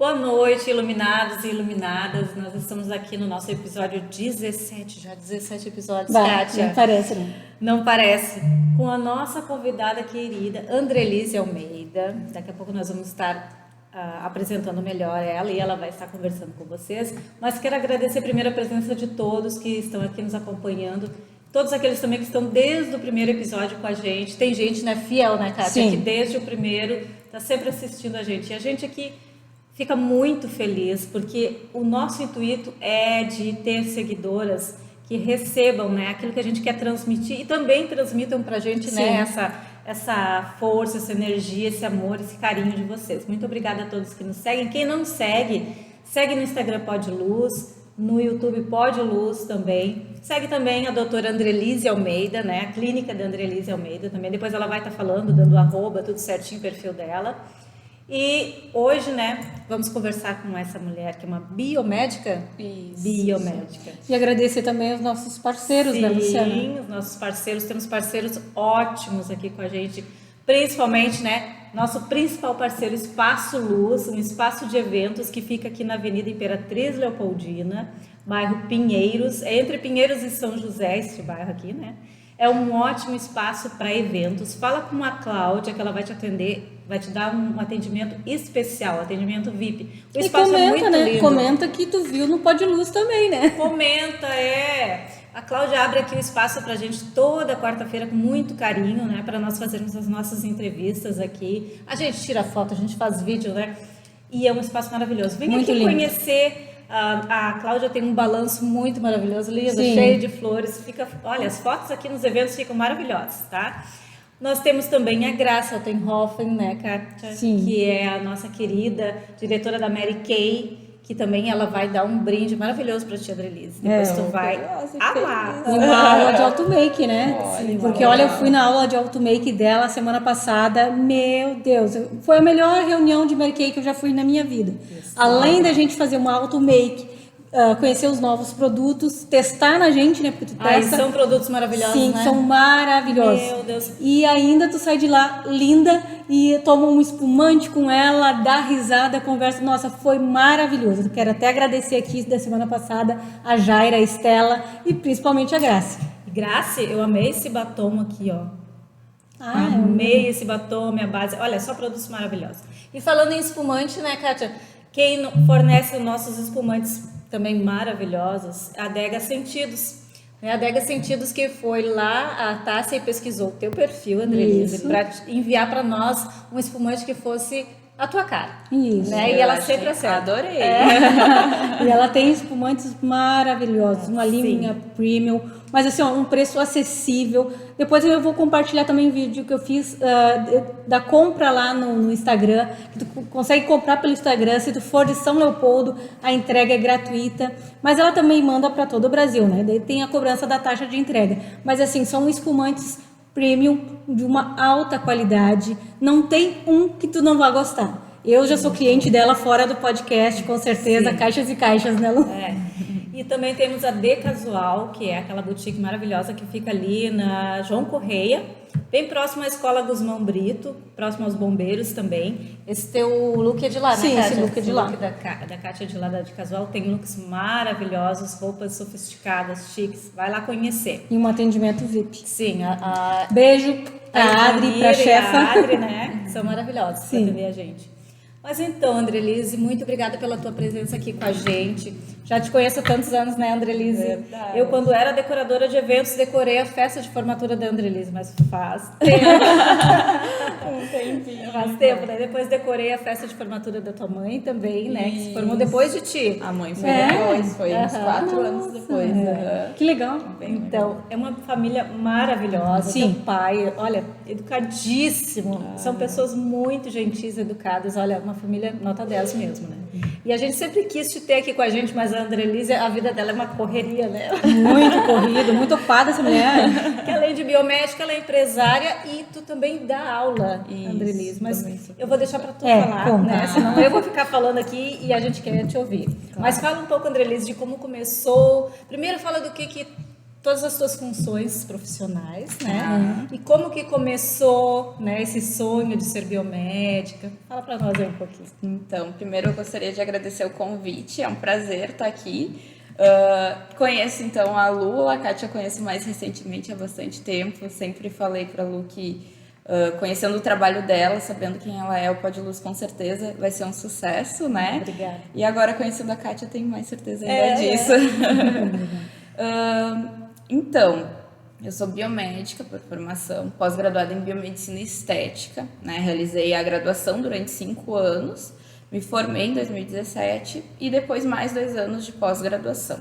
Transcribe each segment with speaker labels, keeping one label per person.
Speaker 1: Boa noite, iluminados e iluminadas. Nós estamos aqui no nosso episódio 17, já 17 episódios, Kátia.
Speaker 2: Não parece, não.
Speaker 1: Não parece. Com a nossa convidada querida, Andrelise Almeida. Daqui a pouco nós vamos estar apresentando melhor ela e ela vai estar conversando com vocês. Mas quero agradecer primeiro a presença de todos que estão aqui nos acompanhando. Todos aqueles também que estão desde o primeiro episódio com a gente. Tem gente, né, fiel, né, Kátia?
Speaker 2: Sim.
Speaker 1: Que desde o primeiro está sempre assistindo a gente. E a gente aqui fica muito feliz, porque o nosso intuito é de ter seguidoras que recebam, né, aquilo que a gente quer transmitir e também transmitam para a gente, né, essa força, essa energia, esse amor, esse carinho de vocês. Muito obrigada a todos que nos seguem. Quem não segue, segue no Instagram Pode Luz, no YouTube Pode Luz também. Segue também a doutora Andrelise Almeida, né, a clínica da Andrelise Almeida também. Depois ela vai estar falando, dando arroba, tudo certinho, o perfil dela. E hoje, né, vamos conversar com essa mulher que é uma biomédica.
Speaker 2: Isso.
Speaker 1: Biomédica.
Speaker 2: E agradecer também aos nossos parceiros, né, Luciana?
Speaker 1: Sim, os nossos parceiros. Temos parceiros ótimos aqui com a gente. Principalmente, né, nosso principal parceiro, Espaço Luz, um espaço de eventos que fica aqui na Avenida Imperatriz Leopoldina, bairro Pinheiros, entre Pinheiros e São José, esse bairro aqui, né? É um ótimo espaço para eventos. Fala com a Cláudia que ela vai te atender, vai te dar um atendimento especial, atendimento VIP. O espaço
Speaker 2: comenta,
Speaker 1: é muito
Speaker 2: né?
Speaker 1: lindo.
Speaker 2: Comenta que tu viu no Pode Luz também, né?
Speaker 1: Comenta, A Cláudia abre aqui o espaço para a gente toda quarta-feira com muito carinho, né? Para nós fazermos as nossas entrevistas aqui. A gente tira foto, a gente faz vídeo, né? E é um espaço maravilhoso. Vem
Speaker 2: Muito
Speaker 1: aqui
Speaker 2: lindo.
Speaker 1: Conhecer. A Cláudia tem um balanço muito maravilhoso, lindo,
Speaker 2: Sim.
Speaker 1: cheio de flores. Olha, as fotos aqui nos eventos ficam maravilhosas, tá? Nós temos também a Graça Altenhofen, né, Kátia?
Speaker 2: Sim.
Speaker 1: Que é a nossa querida diretora da Mary Kay, que também ela vai dar um brinde maravilhoso para a tia Andrelise. Depois tu vai amar.
Speaker 2: E uma aula de auto-make, né?
Speaker 3: Olha,
Speaker 2: Porque olha, eu fui na aula de auto-make dela semana passada, meu Deus, foi a melhor reunião de Mary Kay que eu já fui na minha vida. Além da gente fazer uma auto-make, conhecer os novos produtos, testar na gente, né? Porque tu testa.
Speaker 1: São produtos maravilhosos,
Speaker 2: Sim,
Speaker 1: né?
Speaker 2: são maravilhosos.
Speaker 1: Meu Deus.
Speaker 2: E ainda tu sai de lá linda e toma um espumante com ela, dá risada, conversa. Nossa, foi maravilhoso. Eu quero até agradecer aqui da semana passada a Jaira, a Estela e principalmente a Graça.
Speaker 1: Graça, eu amei esse batom aqui, ó.
Speaker 2: Ah,
Speaker 1: Amei esse batom, minha base. Olha, só produtos maravilhosos. E falando em espumante, né, Kátia? Quem fornece os nossos espumantes também maravilhosos, a Adega Sentidos. A Adega Sentidos que foi lá, a Tássia, e pesquisou o teu perfil, Andrelise, para enviar para nós um espumante que fosse a tua cara.
Speaker 2: Isso.
Speaker 1: Né? E ela sempre acerta.
Speaker 3: Adorei.
Speaker 2: E ela tem espumantes maravilhosos, uma linha premium, mas assim, ó, um preço acessível. Depois eu vou compartilhar também um vídeo que eu fiz da compra lá no Instagram, que tu consegue comprar pelo Instagram. Se tu for de São Leopoldo, a entrega é gratuita, mas ela também manda para todo o Brasil, né? Daí tem a cobrança da taxa de entrega, mas assim, são espumantes premium de uma alta qualidade, não tem um que tu não vai gostar. Eu já sou cliente dela fora do podcast, com certeza. Sim. Caixas e caixas, né, Lu?
Speaker 1: E também temos a D Casual, que é aquela boutique maravilhosa que fica ali na João Correia, bem próximo à Escola Guzmão Brito, próximo aos bombeiros também. Esse teu look é de lá,
Speaker 2: Sim,
Speaker 1: né, Kátia?
Speaker 2: esse look é de lá.
Speaker 1: Look da Kátia de lá da D Casual tem looks maravilhosos, roupas sofisticadas, chiques. Vai lá conhecer.
Speaker 2: E um atendimento VIP.
Speaker 1: Sim,
Speaker 2: Beijo pra Adri, pra chefa.
Speaker 1: A Adri, né? São maravilhosos para atender a gente. Mas então, Andrelise, muito obrigada pela tua presença aqui com a gente. Já te conheço há tantos anos, né, Andrelise?
Speaker 3: Verdade.
Speaker 1: Eu, quando era decoradora de eventos, decorei a festa de formatura da Andrelise, mas faz tempo.
Speaker 3: Um tempinho.
Speaker 1: Faz tempo, né? Depois decorei a festa de formatura da tua mãe também, né? Que se formou depois de ti.
Speaker 3: A mãe foi depois, foi uns 4 anos depois.
Speaker 2: Que legal.
Speaker 1: Então, é uma família maravilhosa.
Speaker 2: Sim.
Speaker 1: Teu pai, olha, educadíssimo. São pessoas muito gentis, educadas. Olha, uma família nota 10 mesmo, né? E a gente sempre quis te ter aqui com a gente, mas a Andrelise, a vida dela é uma correria, né?
Speaker 2: Muito corrido, muito ocupada essa mulher.
Speaker 1: Que além de biomédica, ela é empresária e tu também dá aula,
Speaker 3: Isso,
Speaker 1: Andrelise. Mas
Speaker 3: também sou.
Speaker 1: eu vou deixar para tu
Speaker 2: É,
Speaker 1: falar,
Speaker 2: conta.
Speaker 1: né? Senão eu vou ficar falando aqui e a gente quer te ouvir. Mas fala um pouco, Andrelise, de como começou. Primeiro fala do que todas as suas funções profissionais, né? E como que começou, né, esse sonho de ser biomédica? Fala para nós aí um pouquinho.
Speaker 3: Então, primeiro eu gostaria de agradecer o convite, é um prazer estar aqui. Conheço então a Lu, a Kátia eu conheço mais recentemente há bastante tempo. Eu sempre falei para a Lu que conhecendo o trabalho dela, sabendo quem ela é, o Pod Luz com certeza vai ser um sucesso, né?
Speaker 1: Obrigada.
Speaker 3: E agora conhecendo a Kátia, eu tenho mais certeza ainda disso. Então, eu sou biomédica por formação, pós-graduada em biomedicina e estética, né? Realizei a graduação durante 5 anos, me formei em 2017 e depois mais 2 anos de pós-graduação.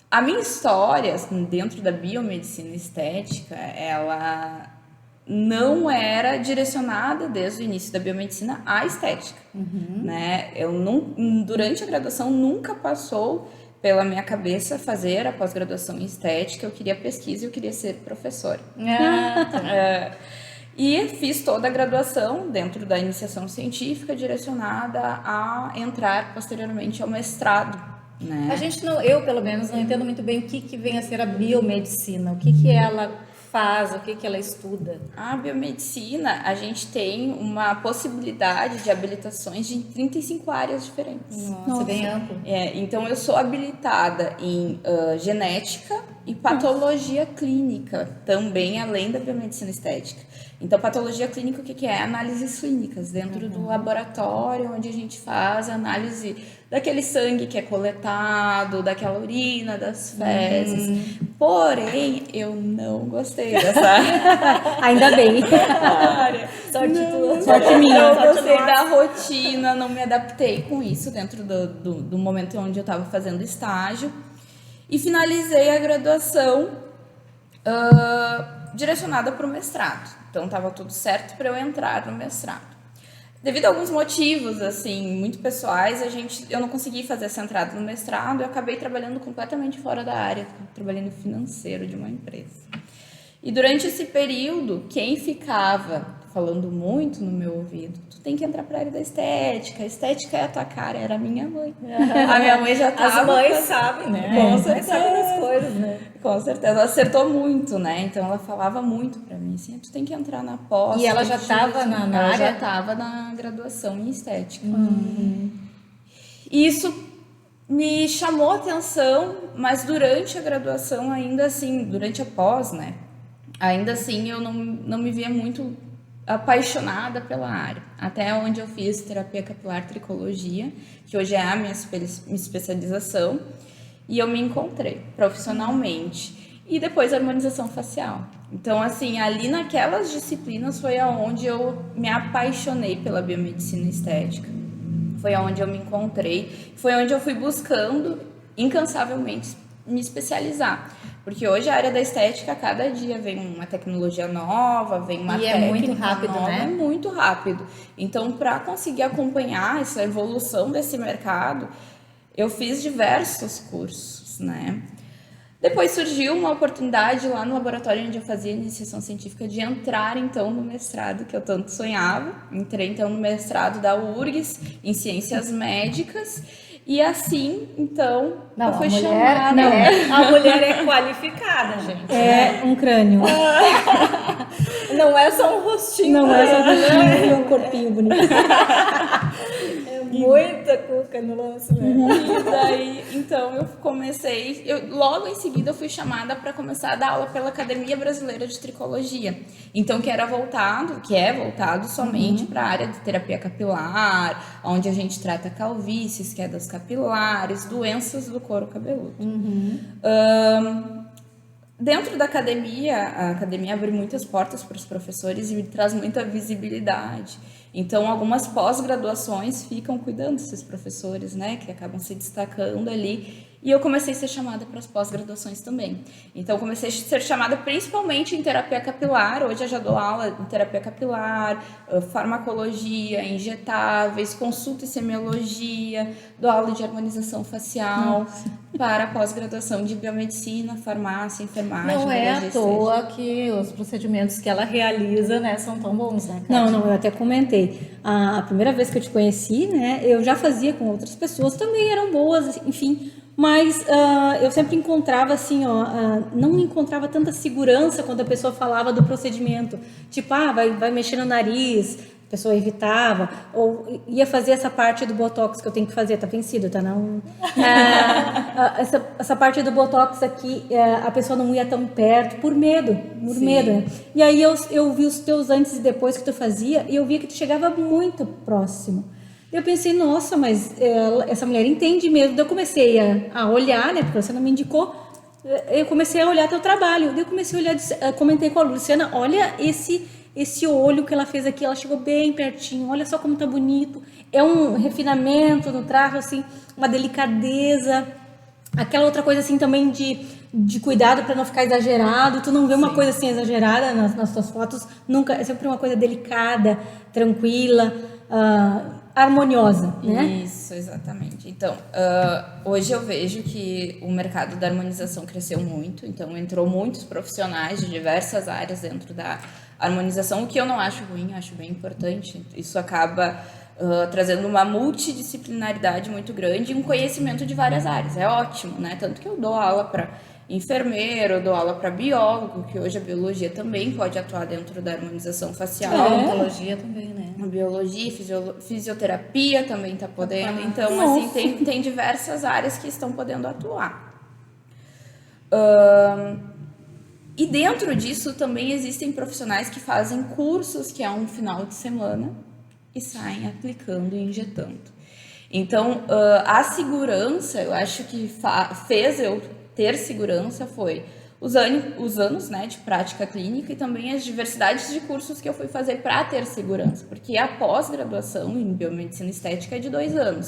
Speaker 3: A minha história assim, dentro da biomedicina estética, ela não era direcionada desde o início da biomedicina à estética, né? Eu durante a graduação nunca passou pela minha cabeça fazer a pós-graduação em estética. Eu queria pesquisa e eu queria ser professora. E fiz toda a graduação dentro da iniciação científica direcionada a entrar posteriormente ao mestrado, né?
Speaker 1: A gente não, eu pelo menos não entendo muito bem o que vem a ser a biomedicina, o que ela faz, o que ela estuda.
Speaker 3: A biomedicina, a gente tem uma possibilidade de habilitações de 35 áreas diferentes.
Speaker 1: Nossa, bem amplo.
Speaker 3: Então, eu sou habilitada em genética e patologia clínica, também além da biomedicina estética. Então, patologia clínica, o que é? Análises clínicas dentro do laboratório, onde a gente faz análise daquele sangue que é coletado, daquela urina, das fezes. Porém, eu não gostei dessa
Speaker 2: Ainda bem.
Speaker 3: área.
Speaker 2: Sorte minha.
Speaker 3: Não gostei da rotina, não me adaptei com isso dentro do momento onde eu estava fazendo estágio. E finalizei a graduação direcionada para o mestrado. Então, estava tudo certo para eu entrar no mestrado. Devido a alguns motivos, assim, muito pessoais, eu não consegui fazer essa entrada no mestrado. Eu acabei trabalhando completamente fora da área, trabalhando financeiro de uma empresa. E durante esse período, quem ficava falando muito no meu ouvido, tu tem que entrar para a área da estética, a estética é a tua cara, era a minha mãe. A minha mãe já estava...
Speaker 1: As mães sabem, né?
Speaker 3: Com certeza.
Speaker 1: Sabem das coisas, né?
Speaker 3: Com certeza, ela acertou muito, né? Então ela falava muito para mim, assim, tu tem que entrar na pós.
Speaker 1: E ela já estava na área?
Speaker 3: Ela já estava na graduação em estética. Isso me chamou a atenção, mas durante a graduação, ainda assim, durante a pós, né? Ainda assim, eu não me via muito apaixonada pela área. Até onde eu fiz terapia capilar tricologia, que hoje é a minha especialização, e eu me encontrei profissionalmente. E depois a harmonização facial. Então, assim, ali naquelas disciplinas foi aonde eu me apaixonei pela biomedicina estética. Foi aonde eu me encontrei, foi onde eu fui buscando incansavelmente me especializar. Porque hoje a área da estética, cada dia vem uma tecnologia nova, vem uma técnica
Speaker 1: é muito rápido,
Speaker 3: nova,
Speaker 1: né?
Speaker 3: É muito rápido. Então, para conseguir acompanhar essa evolução desse mercado, eu fiz diversos cursos, né? Depois surgiu uma oportunidade lá no laboratório onde eu fazia iniciação científica de entrar, então, no mestrado que eu tanto sonhava. Entrei, então, no mestrado da URGS, em Ciências Médicas. E assim, então, eu fui chamada.
Speaker 1: A mulher é qualificada, gente.
Speaker 2: É um crânio.
Speaker 1: Não é só um rostinho.
Speaker 2: Não é só um rostinho e um corpinho bonito.
Speaker 1: É muita cuca no lance, né?
Speaker 3: E daí, então, eu comecei... logo em seguida, eu fui chamada para começar a dar aula pela Academia Brasileira de Tricologia. Então, que é voltado somente para a área de terapia capilar, onde a gente trata calvícies, quedas capilares, doenças do couro cabeludo. Dentro da academia, a academia abre muitas portas para os professores e traz muita visibilidade. Então, algumas pós-graduações ficam cuidando desses professores, né, que acabam se destacando ali. E eu comecei a ser chamada para as pós-graduações também. Então, comecei a ser chamada principalmente em terapia capilar. Hoje eu já dou aula em terapia capilar, farmacologia, injetáveis, consulta e semiologia, dou aula de harmonização facial para a pós-graduação de biomedicina, farmácia, enfermagem.
Speaker 1: Não é à toa que os procedimentos que ela realiza, né, são tão bons, né,
Speaker 2: Não,
Speaker 1: Kátia?
Speaker 2: eu até comentei. A primeira vez que eu te conheci, né, eu já fazia com outras pessoas, também eram boas, enfim, Mas eu sempre encontrava assim, não encontrava tanta segurança quando a pessoa falava do procedimento. Tipo, vai mexer no nariz, a pessoa evitava, ou ia fazer essa parte do Botox que eu tenho que fazer, tá vencido, tá? Não, essa parte do Botox aqui, a pessoa não ia tão perto, por medo, né? E aí eu vi os teus antes e depois que tu fazia, e eu via que tu chegava muito próximo. Eu pensei, nossa, mas essa mulher entende mesmo. Daí eu comecei a olhar, né? Porque você não me indicou. Eu comecei a olhar teu trabalho. Daí eu comecei a olhar, comentei com a Luciana, olha esse olho que ela fez aqui. Ela chegou bem pertinho. Olha só como tá bonito. É um refinamento no traço, assim, uma delicadeza. Aquela outra coisa, assim, também de cuidado para não ficar exagerado. Tu não vê uma coisa assim exagerada nas tuas fotos. Nunca. É sempre uma coisa delicada, tranquila, harmoniosa, né?
Speaker 3: Isso, exatamente. Então, hoje eu vejo que o mercado da harmonização cresceu muito, então entrou muitos profissionais de diversas áreas dentro da harmonização, o que eu não acho ruim, acho bem importante. Isso acaba trazendo uma multidisciplinaridade muito grande e um conhecimento de várias áreas. É ótimo, né? Tanto que eu dou aula para enfermeiro, eu dou aula para biólogo, que hoje a biologia também pode atuar dentro da harmonização facial.
Speaker 1: Odontologia também, né?
Speaker 3: A biologia, fisioterapia também está podendo. Então, assim, tem diversas áreas que estão podendo atuar. E dentro disso também existem profissionais que fazem cursos que é um final de semana e saem aplicando e injetando. Então, a segurança, eu acho que fez eu ter segurança foi os anos, né, de prática clínica e também as diversidades de cursos que eu fui fazer para ter segurança, porque a pós-graduação em biomedicina estética é de 2 anos.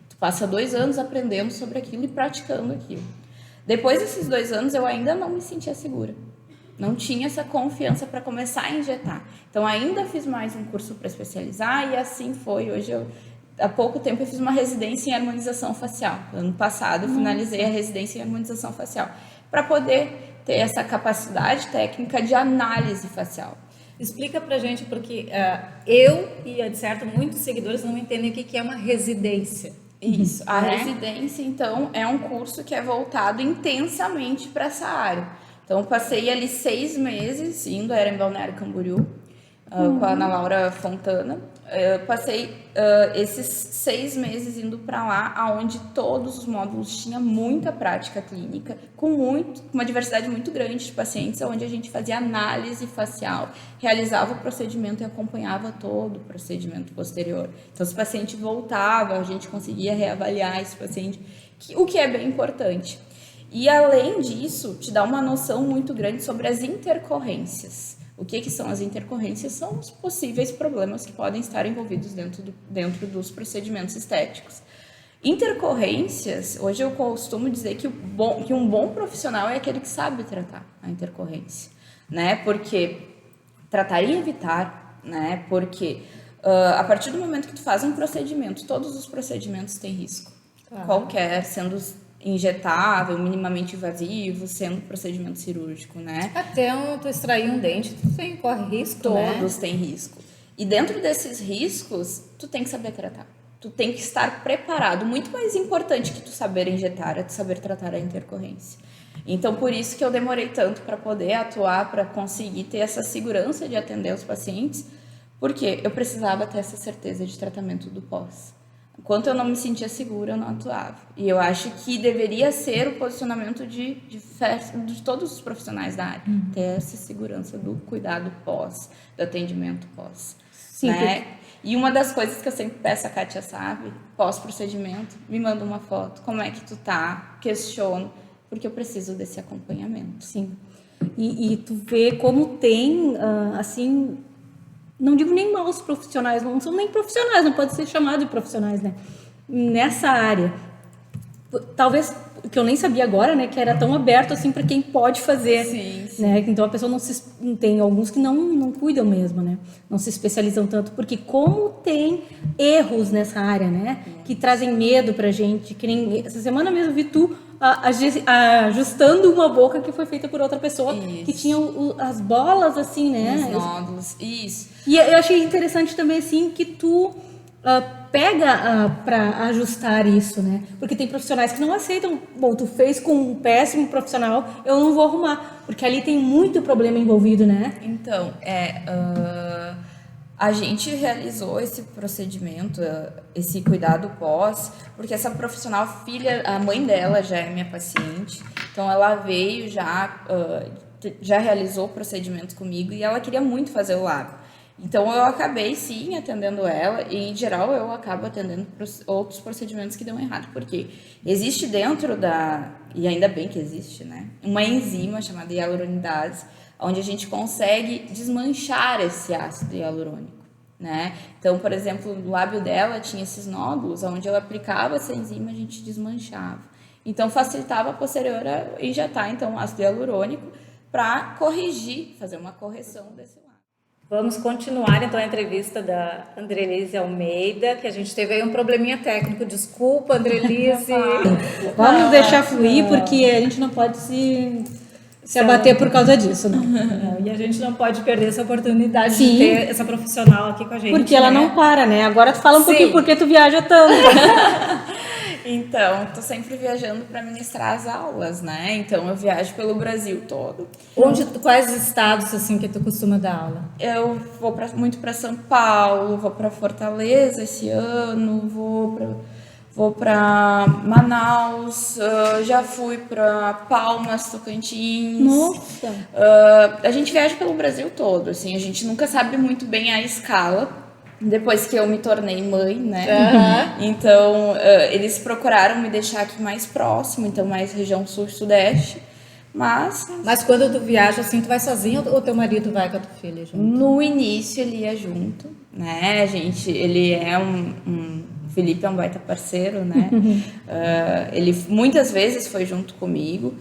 Speaker 3: Tu passa 2 anos aprendendo sobre aquilo e praticando aquilo. Depois desses 2 anos eu ainda não me sentia segura. Não tinha essa confiança para começar a injetar. Então ainda fiz mais um curso para especializar e assim foi. Hoje há pouco tempo eu fiz uma residência em harmonização facial. Ano passado eu finalizei a residência em harmonização facial para poder ter essa capacidade técnica de análise facial.
Speaker 1: Explica pra gente, porque eu e, de certo, muitos seguidores não entendem o que é uma residência.
Speaker 3: Isso. A residência, então, é um curso que é voltado intensamente para essa área. Então, eu passei ali 6 meses indo, era em Balneário Camboriú, com a Ana Laura Fontana. Eu passei esses 6 meses indo para lá, onde todos os módulos tinham muita prática clínica, com uma diversidade muito grande de pacientes, onde a gente fazia análise facial, realizava o procedimento e acompanhava todo o procedimento posterior. Então, se o paciente voltava, a gente conseguia reavaliar esse paciente, o que é bem importante. E, além disso, te dá uma noção muito grande sobre as intercorrências. O que são as intercorrências? São os possíveis problemas que podem estar envolvidos dentro dos procedimentos estéticos. Intercorrências, hoje eu costumo dizer que um bom profissional é aquele que sabe tratar a intercorrência, né? Porque tratar e evitar, né? Porque a partir do momento que tu faz um procedimento, todos os procedimentos têm risco. Claro. Qualquer, sendo injetável, minimamente invasivo, sendo procedimento cirúrgico, né?
Speaker 1: Até tu extrair um dente, tu corre risco,
Speaker 3: Todos têm risco. E dentro desses riscos, tu tem que saber tratar. Tu tem que estar preparado. Muito mais importante que tu saber injetar é tu saber tratar a intercorrência. Então, por isso que eu demorei tanto para poder atuar, para conseguir ter essa segurança de atender os pacientes, porque eu precisava ter essa certeza de tratamento do pós. Enquanto eu não me sentia segura, eu não atuava. E eu acho que deveria ser o posicionamento de todos os profissionais da área. Ter essa segurança do cuidado pós, do atendimento pós. Sim, né? E uma das coisas que eu sempre peço, a Kátia sabe, pós-procedimento, me manda uma foto. Como é que tu tá? Questiono. Porque eu preciso desse acompanhamento.
Speaker 2: Sim. E tu vê como tem, assim... Não digo nem maus profissionais, não são nem profissionais, não pode ser chamado de profissionais, né? Nessa área. Talvez, que eu nem sabia agora, né? Que era tão aberto assim para quem pode fazer.
Speaker 3: Sim, sim.
Speaker 2: Né? Então a pessoa não tem alguns que não cuidam mesmo, né? Não se especializam tanto, porque como tem erros nessa área, né? Que trazem medo pra gente. Que nem essa semana mesmo vi tu ajustando uma boca que foi feita por outra pessoa. Isso. Que tinha as bolas assim, né?
Speaker 3: Os nódulos, isso.
Speaker 2: E eu achei interessante também assim que tu pega para ajustar isso, né? Porque tem profissionais que não aceitam. Bom, tu fez com um péssimo profissional, eu não vou arrumar, porque ali tem muito problema envolvido, né?
Speaker 3: Então, a gente realizou esse procedimento, esse cuidado pós, porque essa profissional, a mãe dela já é minha paciente, então ela veio já realizou o procedimento comigo e ela queria muito fazer o lábio. Então eu acabei sim atendendo ela e em geral eu acabo atendendo outros procedimentos que dão errado, porque existe dentro e ainda bem que existe, né, uma enzima chamada hialuronidase, onde a gente consegue desmanchar esse ácido hialurônico, né? Então, por exemplo, no lábio dela tinha esses nódulos, onde eu aplicava essa enzima a gente desmanchava. Então facilitava a posterior a injetar então ácido hialurônico para corrigir, fazer uma correção desse lado.
Speaker 1: Vamos continuar então a entrevista da Andrelise Almeida, que a gente teve aí um probleminha técnico. Desculpa, Andrelise.
Speaker 2: Vamos deixar fluir, porque a gente não pode se abater por causa disso, não.
Speaker 1: E a gente não pode perder essa oportunidade de ter essa profissional aqui com a gente.
Speaker 2: Porque ela não para, né? Agora tu fala um pouquinho porque tu viaja tanto.
Speaker 3: Então, tô sempre viajando para ministrar as aulas, né? Então, eu viajo pelo Brasil todo.
Speaker 1: Quais estados assim que tu costuma dar aula?
Speaker 3: Eu vou muito para São Paulo, vou para Fortaleza esse ano, vou para Manaus, já fui para Palmas, Tocantins.
Speaker 2: Nossa!
Speaker 3: A gente viaja pelo Brasil todo, assim, a gente nunca sabe muito bem a escala. Depois que eu me tornei mãe, né? Então, eles procuraram me deixar aqui mais próximo, então mais região sul-sudeste. Mas
Speaker 1: quando tu viaja assim, tu vai sozinho ou teu marido vai com a tua filha junto?
Speaker 3: No início ele ia junto, né? Ele é o Felipe é um baita parceiro, né? Ele muitas vezes foi junto comigo.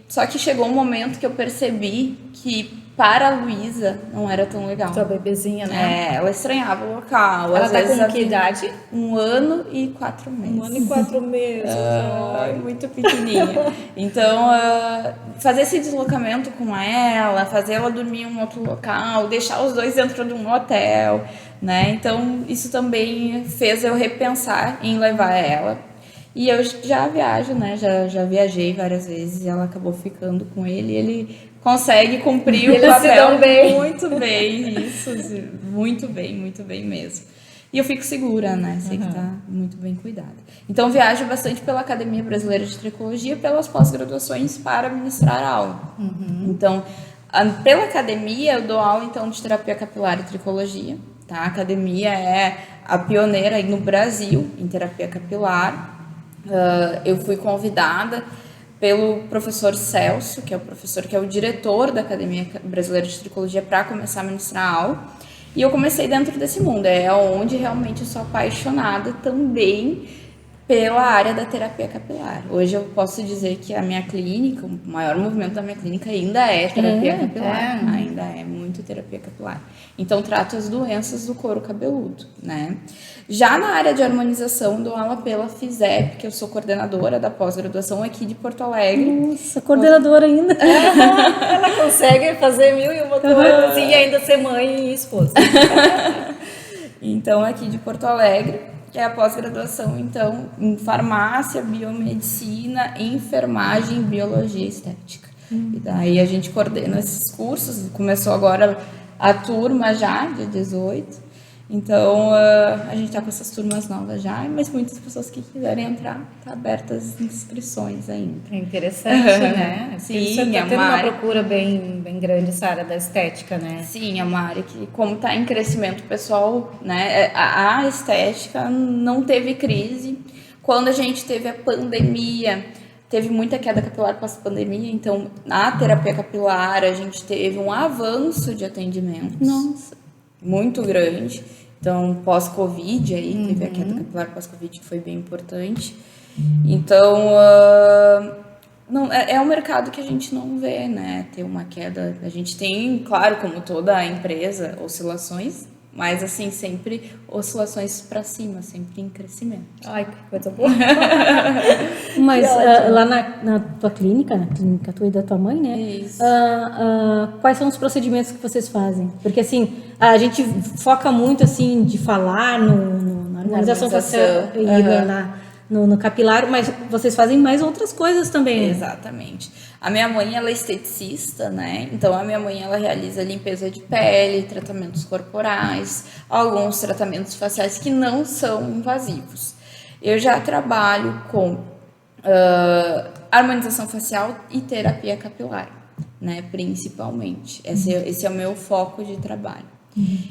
Speaker 3: Só que chegou um momento que eu percebi que para a Luísa não era tão legal.
Speaker 1: Tua bebezinha, né?
Speaker 3: Ela estranhava o local.
Speaker 1: Ela tá com que idade?
Speaker 3: 1 ano e 4 meses.
Speaker 1: 1 ano e 4 meses.
Speaker 3: Muito pequenininha. Então, fazer esse deslocamento com ela, fazer ela dormir em um outro local, deixar os dois dentro de um hotel, né? Então, isso também fez eu repensar em levar ela. E eu já viajo, né? Já viajei várias vezes e ela acabou ficando com ele. Ele consegue cumprir o papel muito bem, isso, muito bem mesmo. E eu fico segura, né? Sei que tá muito bem cuidada. Então, viajo bastante pela Academia Brasileira de Tricologia, pelas pós-graduações para ministrar aula. Então, pela academia, eu dou aula então de terapia capilar e tricologia. Tá? A academia é a pioneira aí no Brasil em terapia capilar. Eu fui convidada pelo professor Celso, que é o diretor da Academia Brasileira de Tricologia, para começar a ministrar aula. E eu comecei dentro desse mundo, é onde realmente eu sou apaixonada também pela área da terapia capilar. Hoje eu posso dizer que a minha clínica, o maior movimento da minha clínica ainda é terapia capilar, ainda é muito terapia capilar. Então trato as doenças do couro cabeludo, né? Já na área de harmonização, dou aula pela FISEP, que eu sou coordenadora da pós-graduação aqui de Porto Alegre.
Speaker 2: Nossa, coordenadora ainda.
Speaker 1: Ela consegue fazer 1001 coisas e ainda ser mãe e esposa.
Speaker 3: Então, aqui de Porto Alegre, que é a pós-graduação, então, em farmácia, biomedicina, enfermagem, biologia estética. E daí a gente coordena esses cursos. Começou agora a turma já, dia 18. Então, a gente está com essas turmas novas já, mas muitas pessoas que quiserem entrar, tá abertas as inscrições ainda.
Speaker 1: É interessante, né?
Speaker 3: Sim,
Speaker 1: tá tendo uma procura bem grande essa área da estética, né?
Speaker 3: Sim, é uma área que, como está em crescimento pessoal, né, a estética não teve crise. Quando a gente teve a pandemia, teve muita queda capilar pós-pandemia, então, na terapia capilar, a gente teve um avanço de atendimentos.
Speaker 2: Nossa.
Speaker 3: Muito grande. Então, pós-Covid, aí teve a queda capilar pós-Covid, que foi bem importante. Então, não, é um mercado que a gente não vê, né? Ter uma queda. A gente tem, claro, como toda empresa, oscilações, Mas, assim, sempre oscilações para cima, sempre em crescimento.
Speaker 1: Ai, que coisa boa.
Speaker 2: Mas lá na tua clínica, na clínica tua e da tua mãe, né?
Speaker 3: Isso.
Speaker 2: Quais são os procedimentos que vocês fazem? Porque, assim, a gente foca muito, assim, de falar na harmonização facial e no capilar, mas vocês fazem mais outras coisas também, né?
Speaker 3: Exatamente. A minha mãe, ela é esteticista, né? Então, a minha mãe, ela realiza limpeza de pele, tratamentos corporais, alguns tratamentos faciais que não são invasivos. Eu já trabalho com harmonização facial e terapia capilar, né? Principalmente. Esse é o meu foco de trabalho.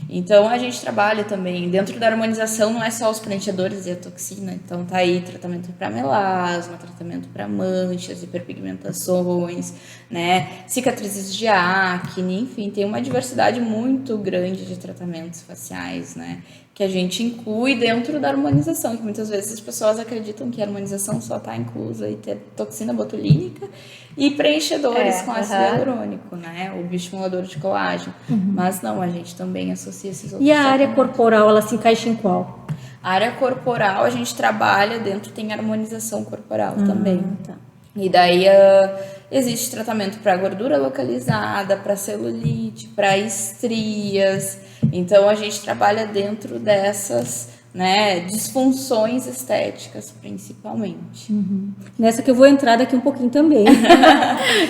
Speaker 3: Então, a gente trabalha também, dentro da harmonização, não é só os preenchedores e a toxina. Então, tá aí tratamento para melasma, tratamento para manchas, hiperpigmentações, né? Cicatrizes de acne, enfim, tem uma diversidade muito grande de tratamentos faciais, né? Que a gente inclui dentro da harmonização, que muitas vezes as pessoas acreditam que a harmonização só está inclusa em ter toxina botulínica e preenchedores com ácido hialurônico, né? O bioestimulador de colágeno. Mas não, a gente também associa esses outros.
Speaker 2: E a área corporal, ela se encaixa em qual?
Speaker 3: A área corporal, a gente trabalha dentro, tem harmonização corporal também.
Speaker 2: Tá.
Speaker 3: E daí existe tratamento para gordura localizada, para celulite, para estrias. Então, a gente trabalha dentro dessas, né, disfunções estéticas, principalmente.
Speaker 2: Nessa que eu vou entrar daqui um pouquinho também.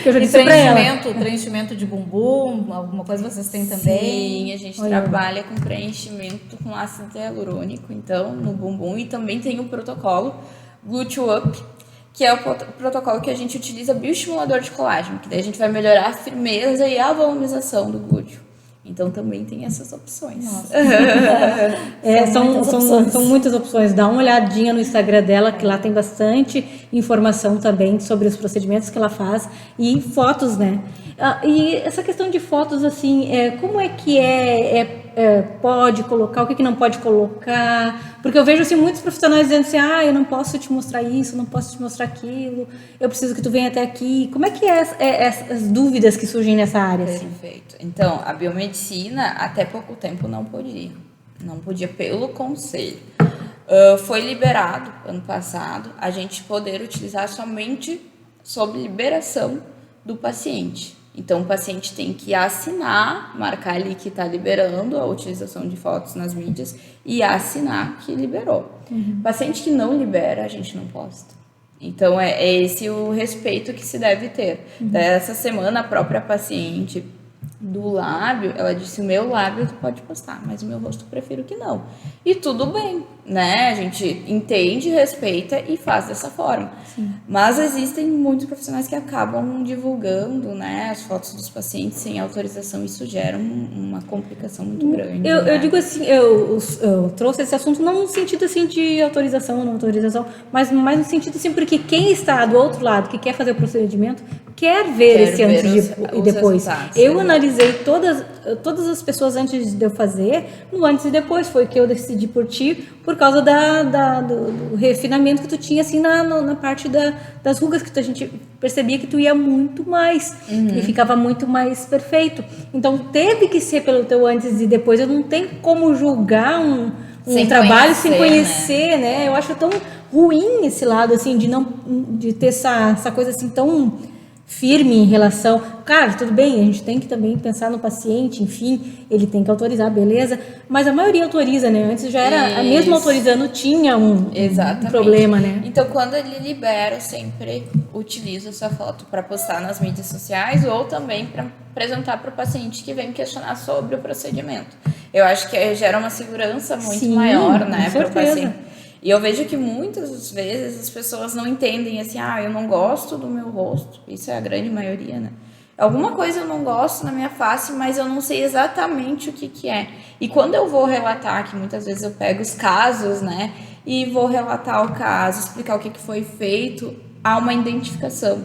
Speaker 2: Que eu já disse pra ela.
Speaker 1: Preenchimento de bumbum, alguma coisa vocês têm também?
Speaker 3: Sim, a gente trabalha com preenchimento com ácido hialurônico, então, no bumbum. E também tem o protocolo Glúteo Up, que é o protocolo que a gente utiliza bioestimulador de colágeno, que daí a gente vai melhorar a firmeza e a volumização do glúteo. Então também tem essas opções.
Speaker 2: São muitas opções. Dá uma olhadinha no Instagram dela, que lá tem bastante informação também sobre os procedimentos que ela faz e fotos, né? E essa questão de fotos, assim, como é que pode colocar, o que não pode colocar? Porque eu vejo, assim, muitos profissionais dizendo assim, eu não posso te mostrar isso, não posso te mostrar aquilo, eu preciso que tu venha até aqui. Como é que as dúvidas que surgem nessa área? Assim?
Speaker 3: Perfeito. Então, a biomedicina, até pouco tempo, não podia. Não podia pelo conselho. Foi liberado, ano passado, a gente poder utilizar somente sob liberação do paciente. Então, o paciente tem que assinar, marcar ali que está liberando a utilização de fotos nas mídias e assinar que liberou. Paciente que não libera, a gente não posta. Então, é esse o respeito que se deve ter. Essa semana, a própria paciente do lábio, ela disse, o meu lábio tu pode postar, mas o meu rosto eu prefiro que não. E tudo bem, né? A gente entende, respeita e faz dessa forma. Sim. Mas existem muitos profissionais que acabam divulgando, né, as fotos dos pacientes sem autorização. Isso gera uma complicação muito grande.
Speaker 2: Eu digo assim, eu trouxe esse assunto não no sentido assim de autorização ou não autorização, mas mais no sentido assim, porque quem está do outro lado, que quer fazer o procedimento, quer ver esse antes e depois. Eu analisei todas as pessoas antes de eu fazer, no antes e depois. Foi que eu decidi por ti, por causa do refinamento que tu tinha assim na parte das rugas, que a gente percebia que tu ia muito mais e ficava muito mais perfeito. Então teve que ser pelo teu antes e depois. Eu não tenho como julgar um trabalho sem conhecer, né? Eu acho tão ruim esse lado assim de ter essa coisa assim tão firme em relação, cara, tudo bem, a gente tem que também pensar no paciente, enfim, ele tem que autorizar, beleza, mas a maioria autoriza, né? Antes já era, mesmo autorizando, tinha um problema, né?
Speaker 3: Então, quando ele libera, eu sempre utilizo essa foto para postar nas mídias sociais ou também para apresentar para o paciente que vem questionar sobre o procedimento. Eu acho que gera uma segurança muito maior, né, para o paciente. E eu vejo que muitas vezes as pessoas não entendem assim, eu não gosto do meu rosto. Isso é a grande maioria, né? Alguma coisa eu não gosto na minha face, mas eu não sei exatamente o que é. E quando eu vou relatar, que muitas vezes eu pego os casos, né? E vou relatar o caso, explicar o que foi feito, há uma identificação.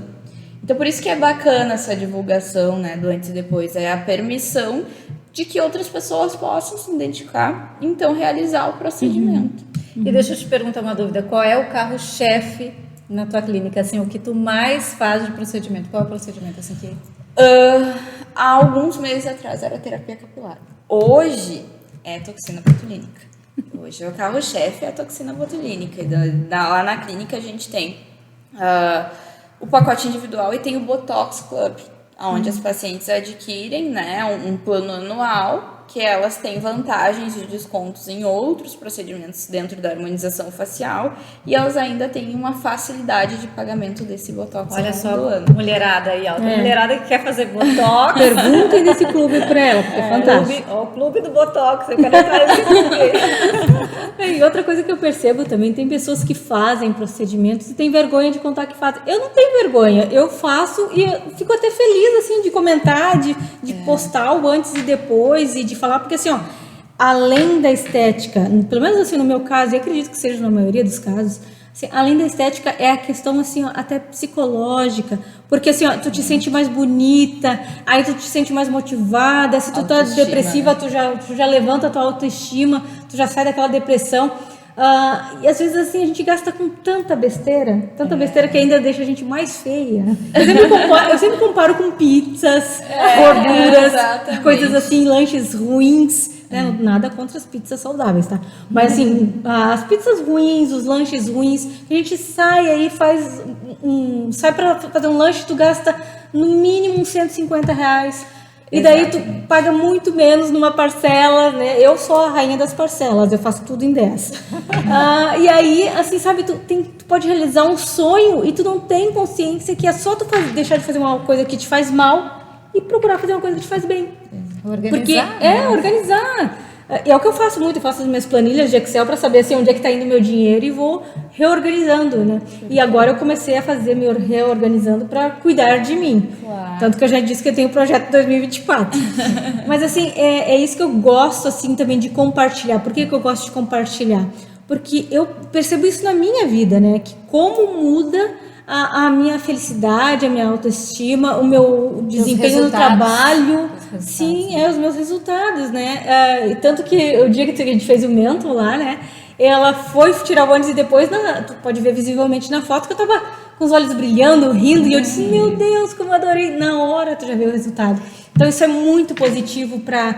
Speaker 3: Então, por isso que é bacana essa divulgação, né? Do antes e depois. É a permissão de que outras pessoas possam se identificar, então realizar o procedimento.
Speaker 1: E deixa eu te perguntar uma dúvida, qual é o carro-chefe na tua clínica, assim, o que tu mais faz de procedimento? Qual é o procedimento, assim, que...
Speaker 3: Há alguns meses atrás era terapia capilar. Hoje, é toxina botulínica. Hoje o carro-chefe é a toxina botulínica. Lá na clínica a gente tem o pacote individual e tem o Botox Club, onde as pacientes adquirem, né, um plano anual, que elas têm vantagens de descontos em outros procedimentos dentro da harmonização facial e elas ainda têm uma facilidade de pagamento desse Botox
Speaker 1: Olha
Speaker 3: ao
Speaker 1: só,
Speaker 3: longo do ano.
Speaker 1: mulherada aí, ó. Tem mulherada que quer fazer Botox.
Speaker 2: Perguntem desse clube para ela, porque é fantástico.
Speaker 1: O clube do Botox, eu quero entrar nesse clube.
Speaker 2: E outra coisa que eu percebo também, tem pessoas que fazem procedimentos e têm vergonha de contar que fazem. Eu não tenho vergonha, eu faço e eu fico até feliz, assim, de comentar, de postar o antes e depois e de falar, porque assim, ó, além da estética, pelo menos assim no meu caso, e acredito que seja na maioria dos casos, assim, além da estética é a questão assim, ó, até psicológica, porque assim, ó, tu te sente mais bonita, aí tu te sente mais motivada, se tu tá depressiva, tu já levanta a tua autoestima, tu já sai daquela depressão. E às vezes assim a gente gasta com tanta besteira que ainda deixa a gente mais feia. Eu sempre comparo com pizzas, gorduras, coisas assim, lanches ruins, né? Nada contra as pizzas saudáveis, tá? Mas assim, as pizzas ruins, os lanches ruins, a gente sai aí, sai pra fazer um lanche, tu gasta no mínimo uns R$150. E daí tu paga muito menos numa parcela, né? Eu sou a rainha das parcelas, eu faço tudo em 10. E aí, assim, sabe, tu pode realizar um sonho e tu não tem consciência que é só tu deixar de fazer uma coisa que te faz mal e procurar fazer uma coisa que te faz bem.
Speaker 3: Organizar.
Speaker 2: Porque organizar. É o que eu faço muito, eu faço as minhas planilhas de Excel para saber assim, onde é que está indo o meu dinheiro e vou reorganizando, né? E agora eu comecei a fazer me reorganizando para cuidar de mim. Claro. Tanto que eu já disse que eu tenho o projeto 2024. Mas assim, é isso que eu gosto assim também de compartilhar. Por que eu gosto de compartilhar? Porque eu percebo isso na minha vida, né? Que como muda a minha felicidade, a minha autoestima, o meu desempenho no trabalho. Sim, os meus resultados, né? E tanto que o dia que a gente fez o Mentor lá, né? Ela foi tirar o antes e depois, tu pode ver visivelmente na foto que eu tava com os olhos brilhando, rindo, e eu disse, meu Deus, como eu adorei. Na hora tu já vê o resultado. Então isso é muito positivo para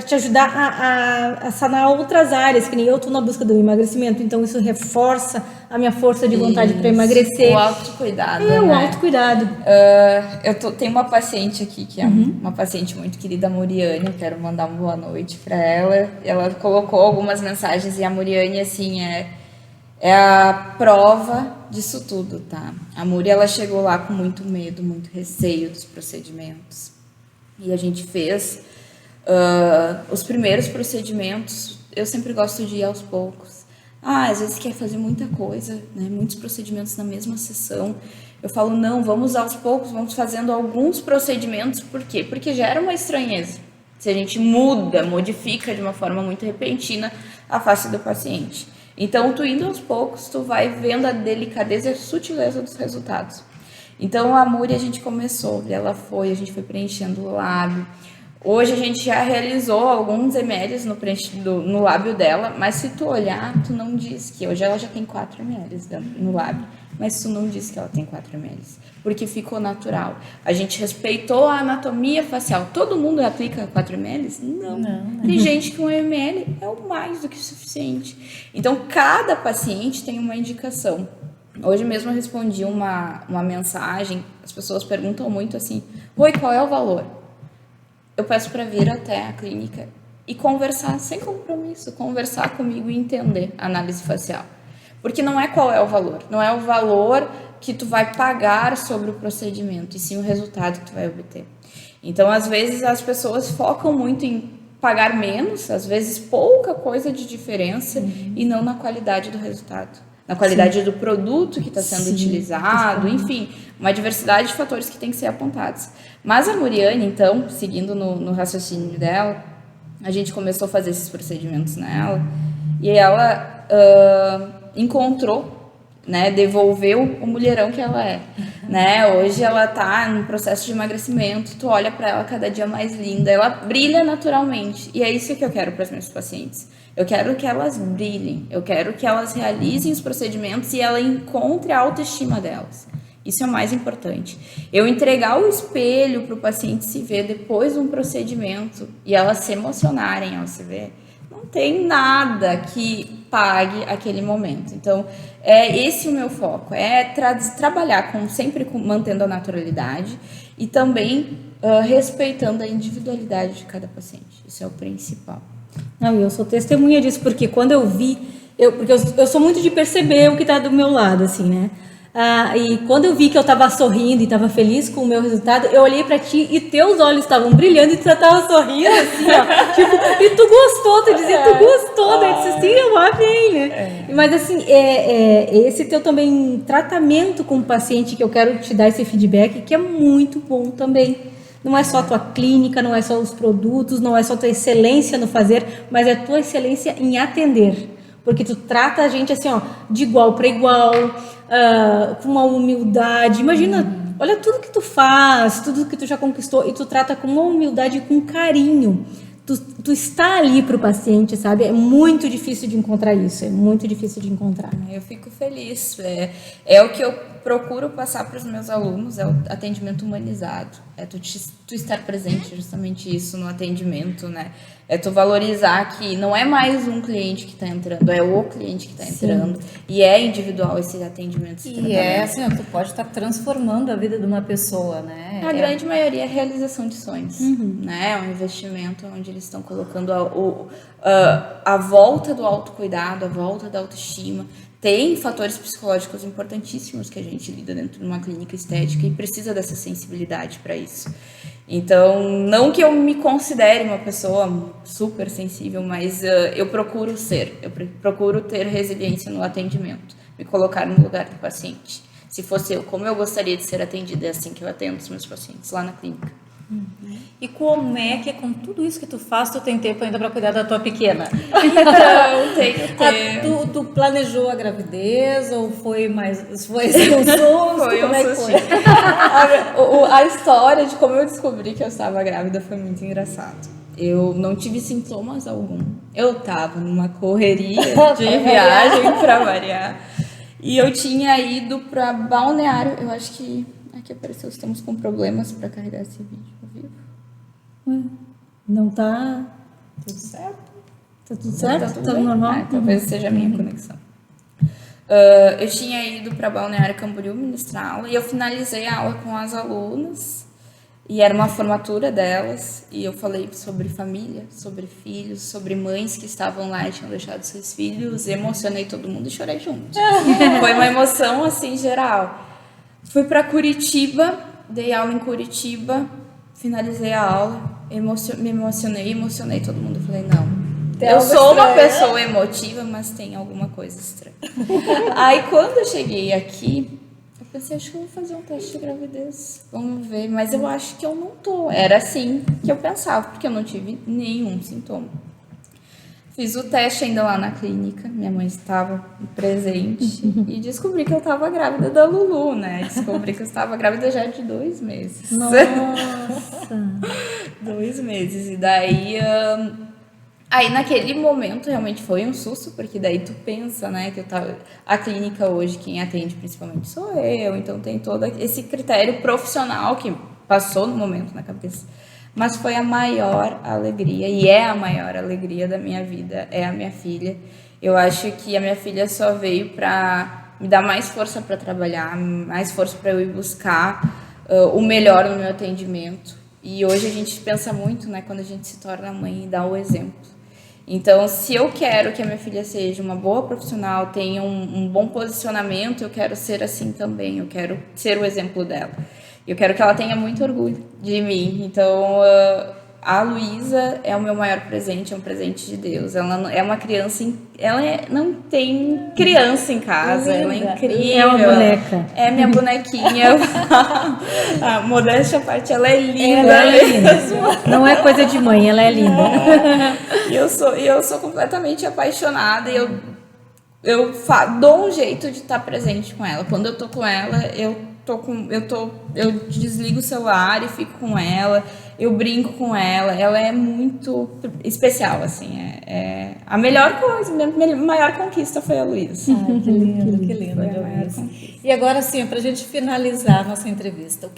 Speaker 2: te ajudar a sanar outras áreas, que nem eu estou na busca do emagrecimento, então isso reforça a minha força de vontade para emagrecer.
Speaker 3: O autocuidado,
Speaker 2: o autocuidado.
Speaker 3: Tenho uma paciente aqui, que é uma paciente muito querida, a Muriane, quero mandar uma boa noite para ela. Ela colocou algumas mensagens e a Muriane, assim, é a prova disso tudo, tá? A Muri, ela chegou lá com muito medo, muito receio dos procedimentos. E a gente fez os primeiros procedimentos. Eu sempre gosto de ir aos poucos. Às vezes quer fazer muita coisa, né? Muitos procedimentos na mesma sessão. Eu falo, não, vamos aos poucos, vamos fazendo alguns procedimentos. Por quê? Porque gera uma estranheza. Se a gente modifica de uma forma muito repentina a face do paciente. Então, tu indo aos poucos, tu vai vendo a delicadeza e a sutileza dos resultados. Então, a Muri, a gente começou, a gente foi preenchendo o lábio. Hoje a gente já realizou alguns ml no lábio dela, mas se tu olhar, tu não diz que hoje ela já tem 4 ml no lábio, mas tu não diz que ela tem 4 ml, porque ficou natural. A gente respeitou a anatomia facial. Todo mundo aplica 4 ml? Não. Tem gente que 1 ml é o mais do que suficiente. Então, cada paciente tem uma indicação. Hoje mesmo eu respondi uma mensagem, as pessoas perguntam muito assim, oi, qual é o valor? Eu peço para vir até a clínica e conversar sem compromisso, conversar comigo e entender a análise facial. Porque não é qual é o valor, não é o valor que tu vai pagar sobre o procedimento, e sim o resultado que tu vai obter. Então, às vezes, as pessoas focam muito em pagar menos, às vezes pouca coisa de diferença, e não na qualidade do resultado. Na qualidade do produto que está sendo utilizado, enfim, uma diversidade de fatores que tem que ser apontados. Mas a Muriane, então, seguindo no raciocínio dela, a gente começou a fazer esses procedimentos nela e ela encontrou, né, devolveu o mulherão que ela é. Né? Hoje ela está no processo de emagrecimento, tu olha para ela cada dia mais linda, ela brilha naturalmente. E é isso que eu quero para as minhas pacientes. Eu quero que elas brilhem, eu quero que elas realizem os procedimentos e ela encontre a autoestima delas. Isso é o mais importante. Eu entregar o espelho para o paciente se ver depois de um procedimento e elas se emocionarem ao se ver, Não tem nada que pague aquele momento. Então, é esse o meu foco, é trabalhar sempre mantendo a naturalidade e também respeitando a individualidade de cada paciente. Isso é o principal.
Speaker 2: Não, eu sou testemunha disso, porque quando eu vi, porque eu sou muito de perceber o que está do meu lado, assim, né? E quando eu vi que eu estava sorrindo e estava feliz com o meu resultado, eu olhei para ti e teus olhos estavam brilhando e tu estava sorrindo, assim, ó. Tipo, e tu gostou, tu dizia, tu gostou. Daí eu disse assim, eu amei, né? Mas assim, esse teu também tratamento com o paciente, que eu quero te dar esse feedback, que é muito bom também. Não é só a tua clínica, não é só os produtos, não é só a tua excelência no fazer, mas é a tua excelência em atender. Porque tu trata a gente assim, ó, de igual para igual, com uma humildade. Imagina, olha tudo que tu faz, tudo que tu já conquistou, e tu trata com uma humildade e com carinho. Tu está ali para o paciente, sabe? É muito difícil de encontrar isso, é muito difícil de encontrar.
Speaker 3: Eu fico feliz. É o que eu procuro passar para os meus alunos, é o atendimento humanizado. É tu estar presente, justamente isso, no atendimento, né? É tu valorizar que não é mais um cliente que está entrando, é o cliente que está entrando. E é individual esse atendimento.
Speaker 1: E assim, tu pode estar transformando a vida de uma pessoa, né?
Speaker 3: A grande maioria é realização de sonhos, né? É um investimento onde eles estão colocando a volta do autocuidado, a volta da autoestima. Tem fatores psicológicos importantíssimos que a gente lida dentro de uma clínica estética e precisa dessa sensibilidade para isso. Então, não que eu me considere uma pessoa super sensível, mas eu procuro procuro ter resiliência no atendimento, me colocar no lugar do paciente. Se fosse eu, como eu gostaria de ser atendida, é assim que eu atendo os meus pacientes lá na clínica.
Speaker 1: E como é que com tudo isso que tu faz, tu tem tempo ainda para cuidar da tua pequena?
Speaker 3: Então, tem que ter.
Speaker 1: Tu planejou a gravidez ou foi um susto?
Speaker 3: Foi
Speaker 1: como
Speaker 3: um
Speaker 1: é que
Speaker 3: sustinho.
Speaker 1: foi?
Speaker 3: A história de como eu descobri que eu estava grávida foi muito engraçado. Eu não tive sintomas algum. Eu estava numa correria de viagem para variar. E eu tinha ido para Balneário. Eu acho que aqui apareceu, estamos com problemas para carregar esse vídeo ao vivo.
Speaker 2: Não tá
Speaker 3: Tudo certo?
Speaker 2: Tá tudo certo?
Speaker 3: Tá tudo
Speaker 2: Tá
Speaker 3: bem?
Speaker 2: normal?
Speaker 3: Talvez seja a minha conexão. Eu tinha ido para Balneário Camboriú ministrar aula e eu finalizei a aula com as alunas e era uma formatura delas e eu falei sobre família, sobre filhos, sobre mães que estavam lá e tinham deixado seus filhos, emocionei todo mundo e chorei junto. Foi uma emoção assim geral. Fui para Curitiba, dei aula em Curitiba, finalizei a aula, me emocionei todo mundo. Falei, não, eu sou uma pessoa emotiva, mas tem alguma coisa estranha. Aí quando eu cheguei aqui, eu pensei, acho que eu vou fazer um teste de gravidez, vamos ver, mas eu acho que eu não tô. Era assim que eu pensava, porque eu não tive nenhum sintoma. Fiz o teste ainda lá na clínica, minha mãe estava presente e descobri que eu estava grávida da Lulu, né? Descobri que eu estava grávida já de 2 meses.
Speaker 2: Nossa!
Speaker 3: 2 meses. E daí, aí naquele momento realmente foi um susto, porque daí tu pensa, né, que a clínica hoje, quem atende principalmente sou eu, então tem todo esse critério profissional que passou no momento na cabeça. Mas foi a maior alegria, e é a maior alegria da minha vida, é a minha filha. Eu acho que a minha filha só veio para me dar mais força para trabalhar, mais força para eu ir buscar o melhor no meu atendimento. E hoje a gente pensa muito, né, quando a gente se torna mãe e dá o exemplo. Então, se eu quero que a minha filha seja uma boa profissional, tenha um bom posicionamento, eu quero ser assim também, eu quero ser o exemplo dela. Eu quero que ela tenha muito orgulho de mim. Então, a Luísa é o meu maior presente, é um presente de Deus. Ela é uma criança, não tem criança em casa, ela é incrível.
Speaker 2: É uma boneca.
Speaker 3: É minha bonequinha. A modéstia à parte, ela é linda.
Speaker 2: Ela é linda. Não é coisa de mãe, ela é linda.
Speaker 3: E eu sou completamente apaixonada e eu dou um jeito de estar presente com ela. Quando eu tô com ela, eu eu desligo o celular e fico com ela, eu brinco com ela é muito especial, assim, a melhor coisa, a maior conquista foi a Luísa.
Speaker 1: Ai, que lindo, que lindo. E agora, assim, para a gente finalizar a nossa entrevista,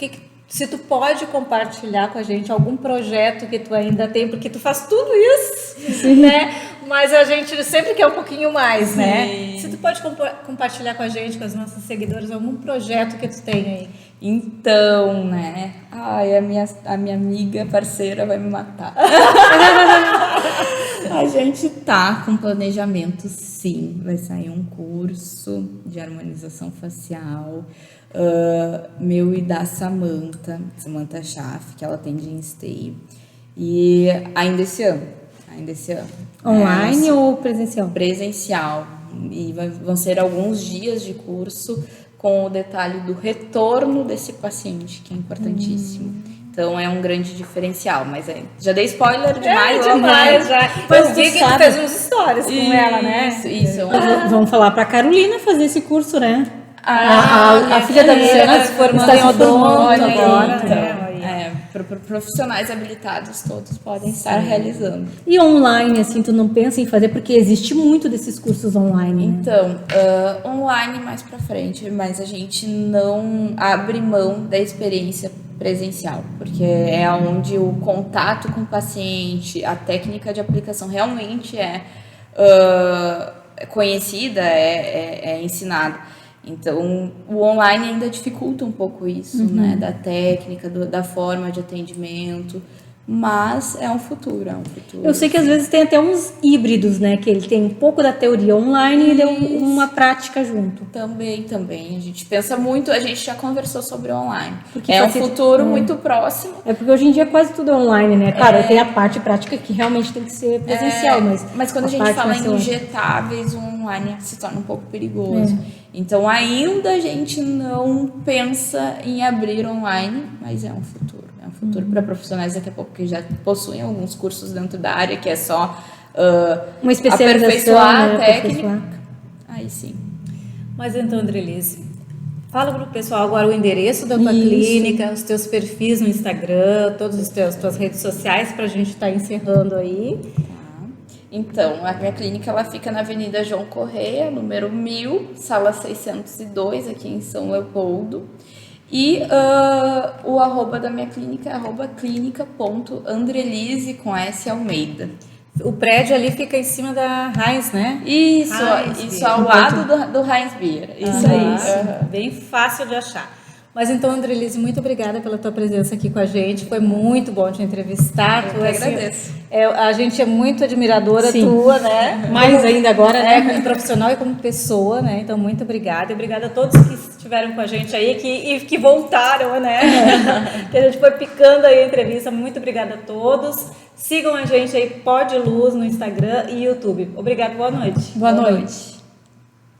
Speaker 1: se tu pode compartilhar com a gente algum projeto que tu ainda tem, porque tu faz tudo isso, né? Mas a gente sempre quer um pouquinho mais, né? Se tu pode compartilhar com a gente, com as nossas seguidoras, algum projeto que tu tem aí.
Speaker 3: Então, né? Ai, a minha amiga parceira vai me matar. A gente tá com planejamento, sim. Vai sair um curso de harmonização facial, meu e da Samantha Schaff, que ela tem de Instay. E ainda esse ano.
Speaker 2: Online ou presencial?
Speaker 3: Presencial. E vão ser alguns dias de curso com o detalhe do retorno desse paciente, que é importantíssimo. Então é um grande diferencial, mas já dei spoiler demais.
Speaker 1: Já. Eu vi que tu fez uns stories com ela, né?
Speaker 3: Isso.
Speaker 2: Vamos falar pra Carolina fazer esse curso, né?
Speaker 3: A
Speaker 2: filha da Luciana
Speaker 1: se formando em odonto agora, né?
Speaker 3: Profissionais habilitados todos podem estar realizando.
Speaker 2: E online, assim, tu não pensa em fazer, porque existe muito desses cursos online, né?
Speaker 3: Então, online mais pra frente, mas a gente não abre mão da experiência presencial, porque é onde o contato com o paciente, a técnica de aplicação realmente é conhecida, é ensinada. Então, o online ainda dificulta um pouco isso, né? Da técnica, da forma de atendimento. Mas é um futuro,
Speaker 2: Eu sei que às vezes tem até uns híbridos, né? Que ele tem um pouco da teoria online e uma prática junto.
Speaker 3: Também. A gente pensa muito, a gente já conversou sobre online.
Speaker 2: Porque
Speaker 3: um futuro muito próximo.
Speaker 2: É porque hoje em dia quase tudo é online, né? Claro, tem a parte prática que realmente tem que ser presencial,
Speaker 3: mas quando a gente fala em injetáveis, o online se torna um pouco perigoso. Então ainda a gente não pensa em abrir online, mas é um futuro. É um futuro para profissionais daqui a pouco que já possuem alguns cursos dentro da área, que é só
Speaker 2: uma especialização,
Speaker 3: aperfeiçoar a técnica. Aí sim.
Speaker 1: Mas então, Andrelise, fala para o pessoal agora o endereço da tua clínica, os teus perfis no Instagram, todas as tuas redes sociais, para a gente estar encerrando aí.
Speaker 3: Então, a minha clínica ela fica na Avenida João Correia, número 1000, sala 602, aqui em São Leopoldo. E o arroba da minha clínica é @clinica.andrelise com S Almeida.
Speaker 1: O prédio ali fica em cima da Heinz, né?
Speaker 3: Isso ao lado do Heinz Beer. Isso aí.
Speaker 1: Bem fácil de achar. Mas então, Andrelise, muito obrigada pela tua presença aqui com a gente. Foi muito bom te entrevistar.
Speaker 3: Eu agradeço.
Speaker 1: A gente é muito admiradora tua, né?
Speaker 2: Mais ainda agora, né?
Speaker 1: Como profissional e como pessoa, né? Então, muito obrigada. E obrigada a todos que estiveram com a gente aí e que voltaram, né? Que a gente foi picando aí a entrevista. Muito obrigada a todos. Sigam a gente aí, Pod Luz, no Instagram e YouTube. Obrigada, boa noite.
Speaker 2: Boa noite.